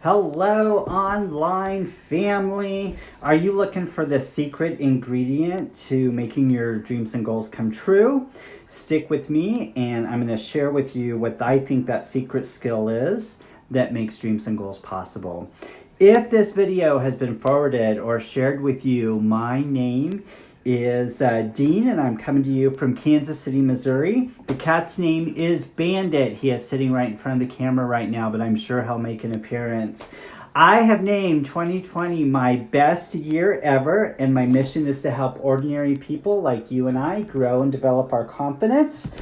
Hello, online family. Are you looking for the secret ingredient to making your dreams and goals come true? Stick with me, and I'm going to share with you what I think that secret skill is that makes dreams and goals possible. If this video has been forwarded or shared with you, my name is Dean, and I'm coming to you from Kansas City, Missouri. The cat's name is Bandit. He is sitting right in front of the camera right now, but I'm sure he'll make an appearance. I have named 2020 my best year ever, and my mission is to help ordinary people like you and I grow and develop our confidence,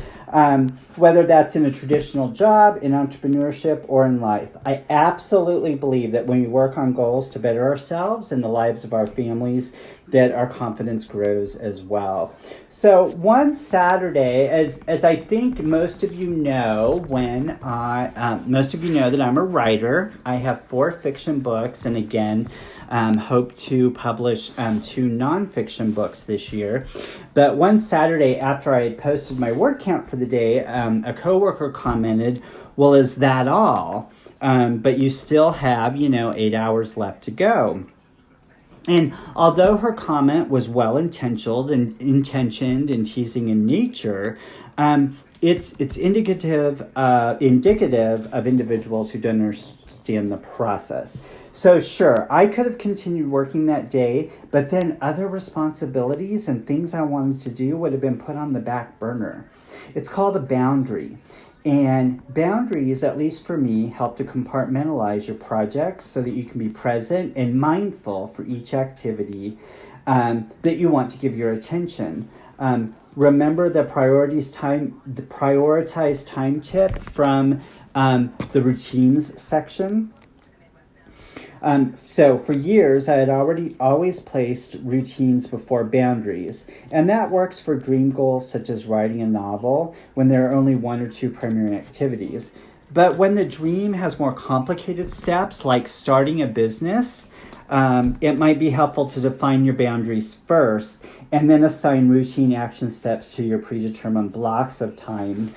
whether that's in a traditional job, in entrepreneurship, or in life. I absolutely believe that when we work on goals to better ourselves and the lives of our families, that our confidence grows as well. So one Saturday, as I think most of you know, most of you know that I'm a writer. I have 4 fiction books, and again, hope to publish 2 nonfiction books this year. But one Saturday, after I had posted my word count for the day, a coworker commented, "Well, is that all? But you still have, 8 hours left to go." And although her comment was well-intentioned and teasing in nature, it's indicative of individuals who don't understand the process. So sure, I could have continued working that day, but then other responsibilities and things I wanted to do would have been put on the back burner. It's called a boundary. And boundaries, at least for me, help to compartmentalize your projects so that you can be present and mindful for each activity that you want to give your attention. Remember the prioritized time tip from the routines section. So for years, I had always placed routines before boundaries, and that works for dream goals such as writing a novel when there are only 1 or 2 primary activities. But when the dream has more complicated steps, like starting a business, it might be helpful to define your boundaries first and then assign routine action steps to your predetermined blocks of time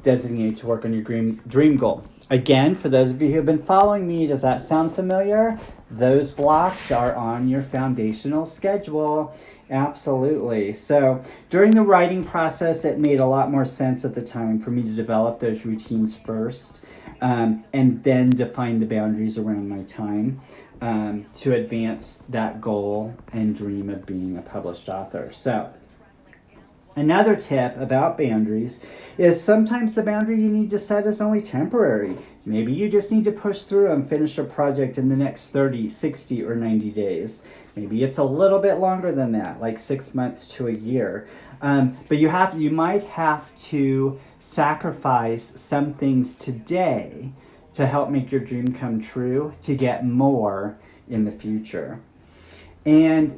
designated to work on your dream goal. Again, for those of you who have been following me, does that sound familiar? Those blocks are on your foundational schedule. Absolutely. So during the writing process, it made a lot more sense at the time for me to develop those routines first and then define the boundaries around my time to advance that goal and dream of being a published author. So another tip about boundaries is sometimes the boundary you need to set is only temporary. Maybe you just need to push through and finish a project in the next 30, 60, or 90 days. Maybe it's a little bit longer than that, like 6 months to a year. But you might have to sacrifice some things today to help make your dream come true, to get more in the future. And,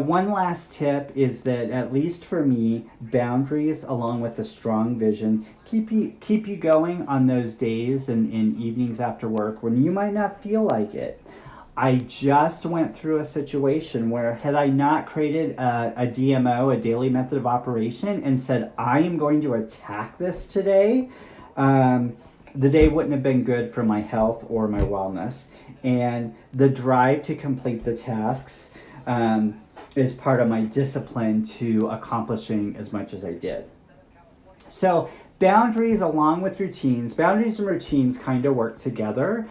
one last tip is that, at least for me, boundaries, along with a strong vision, keep you going on those days and evenings after work when you might not feel like it. I just went through a situation where, had I not created a DMO, a daily method of operation, and said, I am going to attack this today, the day wouldn't have been good for my health or my wellness. And the drive to complete the tasks is part of my discipline to accomplishing as much as I did. So boundaries along with routines, boundaries and routines kind of work together.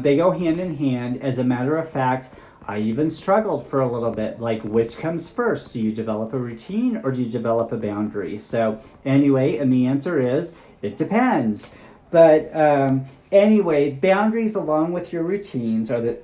They go hand in hand. As a matter of fact, I even struggled for a little bit, like which comes first? Do you develop a routine or do you develop a boundary? So anyway, and the answer is, it depends. But anyway, boundaries along with your routines are the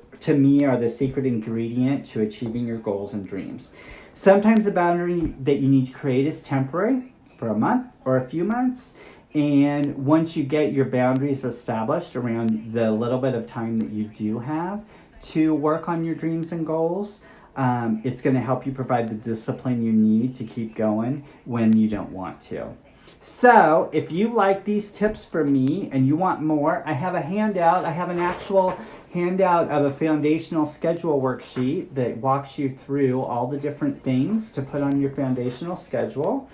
secret ingredient to achieving your goals and dreams. Sometimes the boundary that you need to create is temporary, for a month or a few months. And once you get your boundaries established around the little bit of time that you do have to work on your dreams and goals, it's going to help you provide the discipline you need to keep going when you don't want to. So if you like these tips from me and you want more, I have a handout. I have an actual handout of a foundational schedule worksheet that walks you through all the different things to put on your foundational schedule.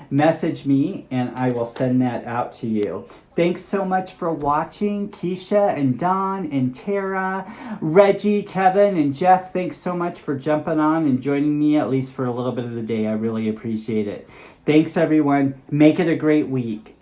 Message me and I will send that out to you. Thanks so much for watching. Keisha and Don and Tara, Reggie, Kevin, and Jeff, thanks so much for jumping on and joining me at least for a little bit of the day. I really appreciate it. Thanks, everyone. Make it a great week.